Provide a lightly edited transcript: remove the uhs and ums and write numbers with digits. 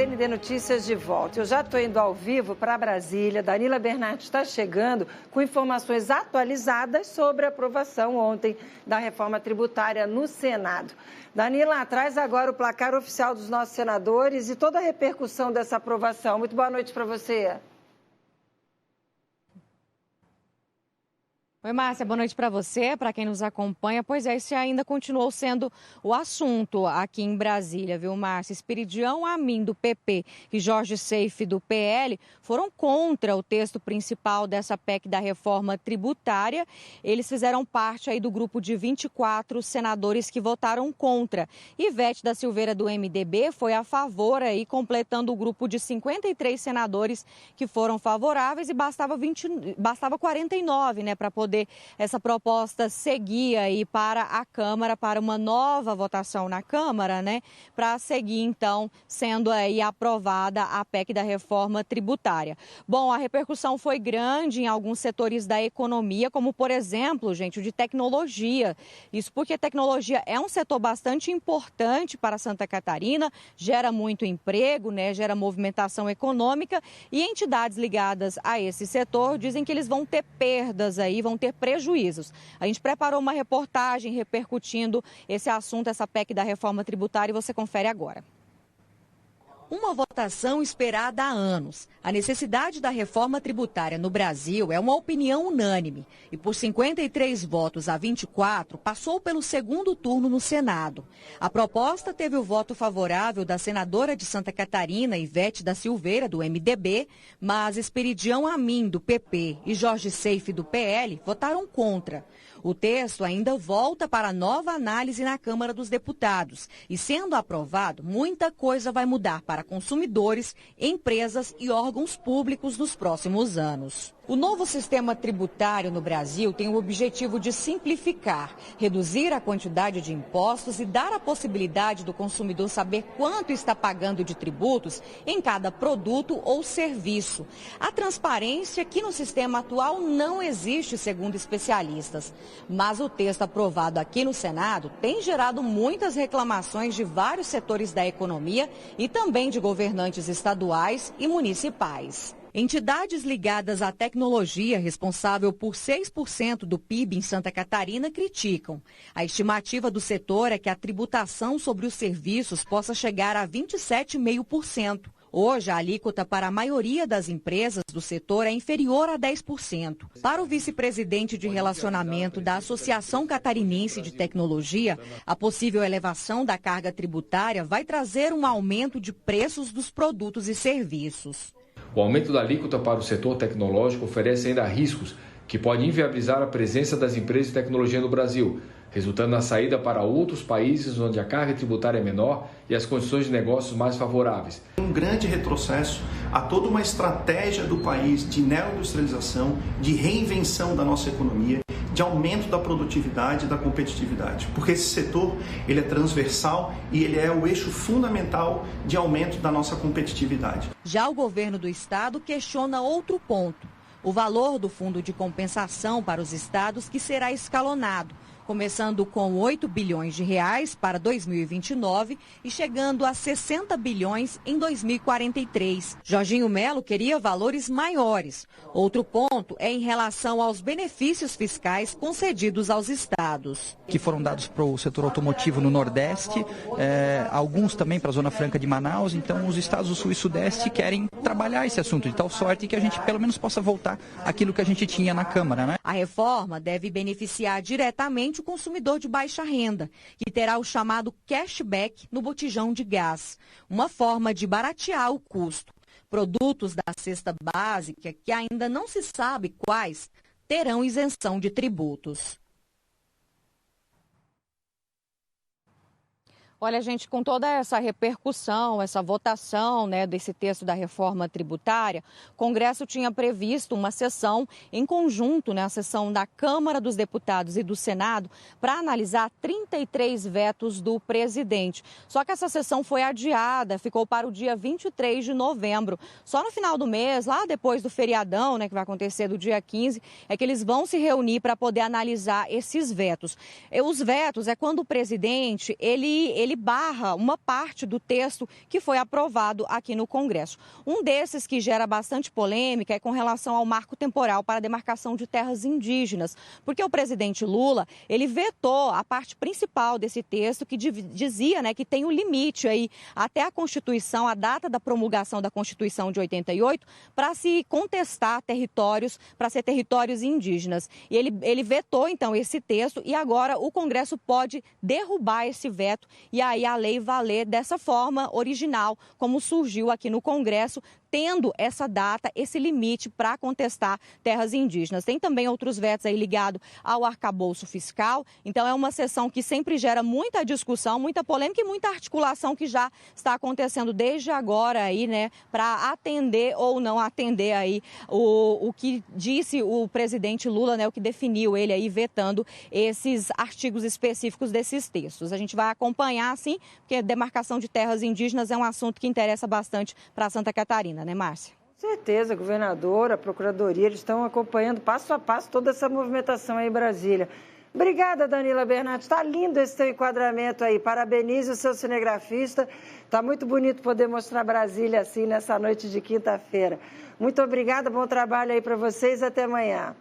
CND Notícias de volta. Eu já estou indo ao vivo para Brasília. Danila Bernardi está chegando com informações atualizadas sobre a aprovação ontem da reforma tributária no Senado. Danila, traz agora o placar oficial dos nossos senadores e toda a repercussão dessa aprovação. Muito boa noite para você. Oi, Márcia, boa noite para você, para quem nos acompanha. Pois é, esse ainda continuou sendo o assunto aqui em Brasília, viu, Márcia? Esperidião Amin, do PP, e Jorge Seife, do PL, foram contra o texto principal dessa PEC da reforma tributária. Eles fizeram parte aí do grupo de 24 senadores que votaram contra. Ivete da Silveira, do MDB, foi a favor, aí, completando o grupo de 53 senadores que foram favoráveis, e bastava 49, né, para poder essa proposta seguir aí para a Câmara, para uma nova votação na Câmara, né, para seguir, então, sendo aí aprovada a PEC da reforma tributária. Bom, a repercussão foi grande em alguns setores da economia, como, por exemplo, gente, o de tecnologia. Isso porque tecnologia é um setor bastante importante para Santa Catarina, gera muito emprego, né, gera movimentação econômica, e entidades ligadas a esse setor dizem que eles vão ter perdas aí, vão ter prejuízos. A gente preparou uma reportagem repercutindo esse assunto, essa PEC da reforma tributária, e você confere agora. Uma votação esperada há anos. A necessidade da reforma tributária no Brasil é uma opinião unânime. E por 53 votos a 24, passou pelo segundo turno no Senado. A proposta teve o voto favorável da senadora de Santa Catarina, Ivete da Silveira, do MDB, mas Esperidião Amin, do PP, e Jorge Seife, do PL, votaram contra. O texto ainda volta para nova análise na Câmara dos Deputados. E, sendo aprovado, muita coisa vai mudar para consumidores, empresas e órgãos públicos nos próximos anos. O novo sistema tributário no Brasil tem o objetivo de simplificar, reduzir a quantidade de impostos e dar a possibilidade do consumidor saber quanto está pagando de tributos em cada produto ou serviço. A transparência que no sistema atual não existe, segundo especialistas. Mas o texto aprovado aqui no Senado tem gerado muitas reclamações de vários setores da economia e também de governantes estaduais e municipais. Entidades ligadas à tecnologia, responsável por 6% do PIB em Santa Catarina, criticam. A estimativa do setor é que a tributação sobre os serviços possa chegar a 27,5%. Hoje, a alíquota para a maioria das empresas do setor é inferior a 10%. Para o vice-presidente de relacionamento da Associação Catarinense de Tecnologia, a possível elevação da carga tributária vai trazer um aumento de preços dos produtos e serviços. O aumento da alíquota para o setor tecnológico oferece ainda riscos que podem inviabilizar a presença das empresas de tecnologia no Brasil, resultando na saída para outros países onde a carga tributária é menor e as condições de negócios mais favoráveis. Um grande retrocesso a toda uma estratégia do país de neoindustrialização, de reinvenção da nossa economia, de aumento da produtividade e da competitividade, porque esse setor ele é transversal e ele é o eixo fundamental de aumento da nossa competitividade. Já o governo do estado questiona outro ponto, o valor do fundo de compensação para os estados, que será escalonado, começando com 8 bilhões de reais para 2029 e chegando a 60 bilhões em 2043. Jorginho Melo queria valores maiores. Outro ponto é em relação aos benefícios fiscais concedidos aos estados. Que foram dados para o setor automotivo no Nordeste, alguns também para a Zona Franca de Manaus. Então, os estados do Sul e Sudeste querem trabalhar esse assunto de tal sorte que a gente pelo menos possa voltar àquilo que a gente tinha na Câmara, né? A reforma deve beneficiar diretamente o consumidor de baixa renda, que terá o chamado cashback no botijão de gás, uma forma de baratear o custo. Produtos da cesta básica, que ainda não se sabe quais, terão isenção de tributos. Olha, gente, com toda essa repercussão, essa votação, né, desse texto da reforma tributária, o Congresso tinha previsto uma sessão em conjunto, né, a sessão da Câmara dos Deputados e do Senado, para analisar 33 vetos do presidente. Só que essa sessão foi adiada, ficou para o dia 23 de novembro. Só no final do mês, lá depois do feriadão, né, que vai acontecer do dia 15, é que eles vão se reunir para poder analisar esses vetos. Os vetos é quando o presidente, ele ele barra uma parte do texto que foi aprovado aqui no Congresso. Um desses que gera bastante polêmica é com relação ao marco temporal para a demarcação de terras indígenas, porque o presidente Lula, ele vetou a parte principal desse texto que dizia, né, que tem um limite aí até a Constituição, a data da promulgação da Constituição de 88, para se contestar territórios, para ser territórios indígenas. E ele vetou, então, esse texto e agora o Congresso pode derrubar esse veto e aí a lei valer dessa forma original, como surgiu aqui no Congresso, tendo essa data, esse limite para contestar terras indígenas. Tem também outros vetos aí ligados ao arcabouço fiscal, então é uma sessão que sempre gera muita discussão, muita polêmica e muita articulação que já está acontecendo desde agora aí, né, para atender ou não atender aí o que disse o presidente Lula, né, o que definiu ele aí vetando esses artigos específicos desses textos. A gente vai acompanhar, sim, porque a demarcação de terras indígenas é um assunto que interessa bastante para Santa Catarina, né, Márcia? Com certeza, governador, a procuradoria, eles estão acompanhando passo a passo toda essa movimentação aí em Brasília. Obrigada, Danila Bernardi. Está lindo esse seu enquadramento aí. Parabenizo o seu cinegrafista. Está muito bonito poder mostrar Brasília assim nessa noite de quinta-feira. Muito obrigada, bom trabalho aí para vocês. Até amanhã.